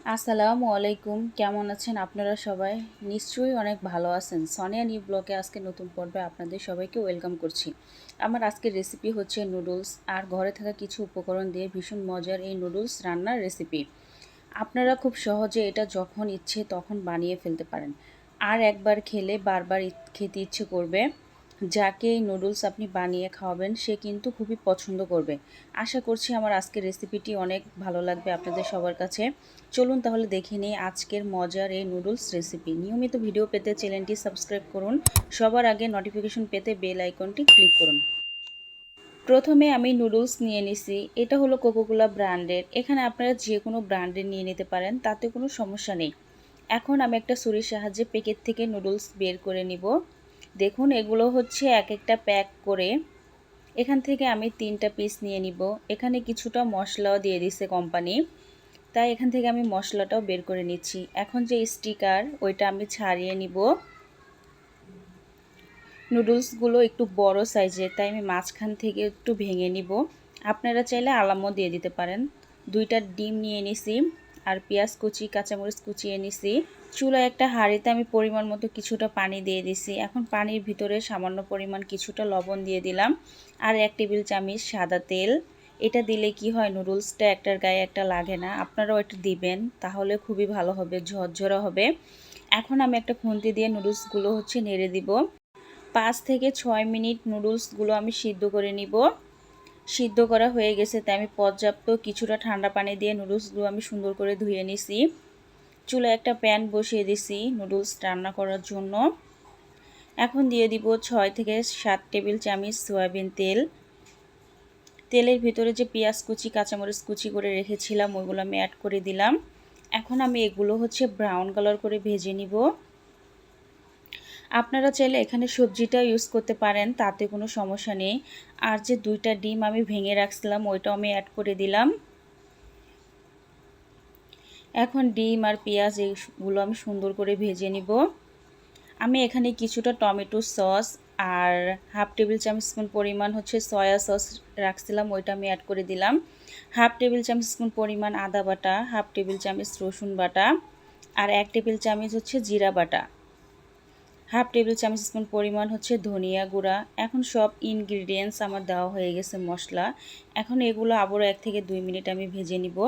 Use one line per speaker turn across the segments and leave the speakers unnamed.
আসসালামু আলাইকুম, কেমন আছেন আপনারা সবাই? নিশ্চয়ই অনেক ভালো আছেন। সোনিয়া নিউ ব্লগে আজকে নতুন পর্বে আপনাদের সবাইকে ওয়েলকাম করছি। আমার আজকের রেসিপি হচ্ছে নুডলস, আর ঘরে থাকা কিছু উপকরণ দিয়ে ভীষণ মজার এই নুডলস রান্নার রেসিপি। আপনারা খুব সহজে এটা যখন ইচ্ছে তখন বানিয়ে ফেলতে পারেন, আর একবার খেলে বারবার খেতে ইচ্ছে করবে। যাকে এই নুডলস আপনি বানিয়ে খাওয়াবেন সে কিন্তু খুবই পছন্দ করবে। আশা করছি আমার আজকের রেসিপিটি অনেক ভালো লাগবে আপনাদের সবার কাছে। চলুন তাহলে দেখে নিই আজকের মজার এই নুডলস রেসিপি। নিয়মিত ভিডিও পেতে চ্যানেলটি সাবস্ক্রাইব করুন, সবার আগে নোটিফিকেশন পেতে বেল আইকনটি ক্লিক করুন। প্রথমে আমি নুডলস নিয়ে নিছি, এটা হলো কোকোকোলা ব্র্যান্ডের। এখানে আপনারা যে কোনো ব্র্যান্ডের নিয়ে নিতে পারেন, তাতে কোনো সমস্যা নেই। এখন আমি একটা ছুরির সাহায্যে প্যাকেট থেকে নুডলস বের করে নিব। দেখুন এগুলো হচ্ছে এক একটা প্যাক করে। এখান থেকে আমি 3টা পিস নিয়ে নিব। এখানে কিছুটা মশলাও দিয়ে দিছে কোম্পানি, তাই এখান থেকে আমি মশলাটাও বের করে নিচ্ছি। এখন যে স্টিকার ওইটা আমি ছাড়িয়ে নিব। নুডলসগুলো একটু বড় সাইজের, তাই আমি মাঝখান থেকে একটু ভেঙে নিব। আপনারা চাইলে আলামও দিয়ে দিতে পারেন। 2টা ডিম নিয়ে নিছি, আর পেঁয়াজ কুচি কাঁচামরিচ কুচিয়ে নিছি। চুলায় একটা হাঁড়িতে আমি পরিমাণ মতো কিছুটা পানি দিয়ে দিছি। এখন পানির ভিতরে সামান্য পরিমাণ কিছুটা লবণ দিয়ে দিলাম, আর 1 টেবিল চামচ সাদা তেল। এটা দিলে কি হয়, নুডলসটা একটার গায়ে একটা লাগে না। আপনারাও এটা দিবেন, তাহলে খুবই ভালো হবে, ঝরঝরা হবে। এখন আমি একটা খুন্তি দিয়ে নুডলসগুলো নেড়ে দিব। 5 থেকে 6 মিনিট নুডলসগুলো আমি সিদ্ধ করে নিব। সিদ্ধ করা হয়ে গেছে, তাই আমি পর্যাপ্ত কিছুটা ঠান্ডা পানি দিয়ে নুডলসগুলো আমি সুন্দর করে ধুয়ে নিছি। চুলায় একটা প্যান বসিয়ে দিছি নুডলস রান্না করার জন্য। এখন দিয়ে দিব 6 থেকে 7 টেবিল চামচ সয়াবিন তেল। তেলের ভিতরে যে পেঁয়াজ কুচি কাঁচামরিচ কুচি করে রেখেছিলাম ওইগুলো আমি অ্যাড করে দিলাম। এখন আমি এগুলো ব্রাউন কালার করে ভেজে নিব। আপনারা চাইলে এখানে সবজিটা ইউজ করতে পারেন, তাতে কোনো সমস্যা নেই। আর যে 2টা ডিম আমি ভেঙে রাখছিলাম ওইটাও আমি অ্যাড করে দিলাম। এখন ডিম আর পেঁয়াজ এগুলো আমি সুন্দর করে ভেজে নিব। আমি এখানে কিছুটা টমেটো সস আর হাফ টেবিল চামচ স্পুন পরিমাণ সয়া সস রাখছিলাম, ওইটা আমি অ্যাড করে দিলাম। হাফ টেবিল চামচ স্পুন পরিমাণ আদা বাটা, হাফ টেবিল চামচ রসুন বাটা, আর 1 টেবিল চামচ জিরা বাটা, হাফ টেবিল চামচ স্পুন পরিমাণ ধনিয়া গুঁড়া। এখন সব ইনগ্রিডিয়েন্টস আমার দেওয়া হয়ে গেছে মশলা। এখন এগুলো আবারও 1 থেকে 2 মিনিট আমি ভেজে নিব।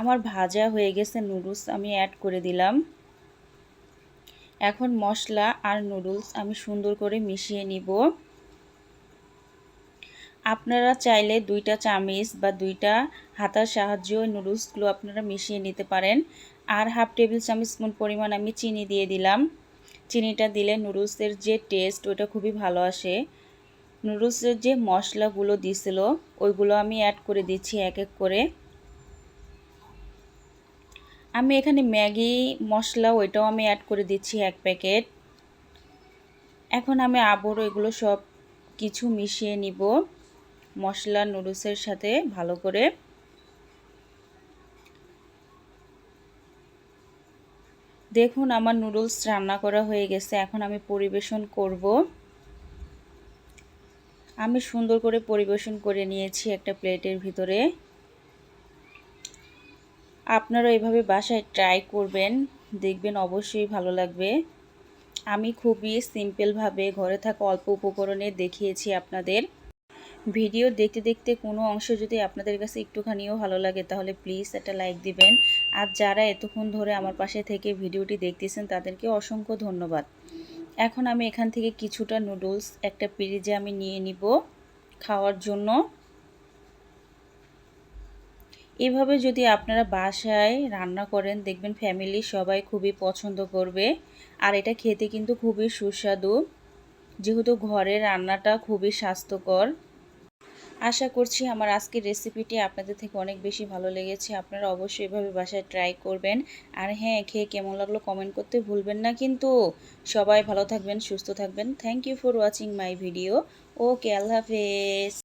আমার ভাজা হয়ে গেছে নুডলস আমি অ্যাড করে দিলাম। এখন মশলা আর নুডলস আমি সুন্দর করে মিশিয়ে নিব। আপনারা চাইলে 2টা চামচ বা 2টা হাতার সাহায্যে নুডলসগুলো আপনারা মিশিয়ে নিতে পারেন। আর হাফ টেবিল চামচ স্পুন পরিমাণ আমি চিনি দিয়ে দিলাম। চিনিটা দিলে নুডলসের যে টেস্ট ওটা খুবই ভালো আসে। নুডলসের যে মশলাগুলো দিছিল ওইগুলো আমি অ্যাড করে দিচ্ছি এক এক করে। আমি এখানে ম্যাগি মশলা ওইটাও আমি অ্যাড করে দিচ্ছি 1 প্যাকেট। এখন আমি আবারও এগুলো সব কিছু মিশিয়ে নিব মশলা নুডলসের সাথে ভালো করে। দেখুন আমার নুডলস রান্না করা হয়ে গেছে, এখন আমি পরিবেশন করব। আমি সুন্দর করে পরিবেশন করে নিয়েছি একটা প্লেটের ভিতরে। আপনারা এভাবে বাসায় ট্রাই করবেন, দেখবেন অবশ্যই ভালো লাগবে। আমি খুবই সিম্পলভাবে ঘরে থাকা অল্প উপকরণে দেখিয়েছি আপনাদের। ভিডিও দেখতে দেখতে কোনো অংশ যদি আপনাদের কাছে একটুখানিও ভালো লাগে তাহলে প্লিজ একটা লাইক দিবেন। আর যারা এতক্ষণ ধরে আমার পাশে থেকে ভিডিওটি দেখতেছেন তাদেরকে অসংখ্য ধন্যবাদ। এখন আমি এখান থেকে কিছুটা নুডলস একটা পিরিজে আমি নিয়ে নিব খাওয়ার জন্য। এভাবে যদি আপনারা বাসায় রান্না করেন দেখবেন ফ্যামিলি সবাই খুবই পছন্দ করবে। আর এটা খেতে কিন্তু খুবই সুস্বাদু, যেহেতু ঘরের রান্নাটা খুবই স্বাস্থ্যকর। আশা করছি আমার আজকের রেসিপিটি আপনাদের থেকে অনেক বেশি ভালো লেগেছে। আপনারা অবশ্যই এভাবে বাসায় ট্রাই করবেন। আর হ্যাঁ, খেয়ে কেমন লাগলো কমেন্ট করতে ভুলবেন না কিন্তু। সবাই ভালো থাকবেন, সুস্থ থাকবেন। Thank you for watching my video. Okay, আল্লাহ হাফেজ।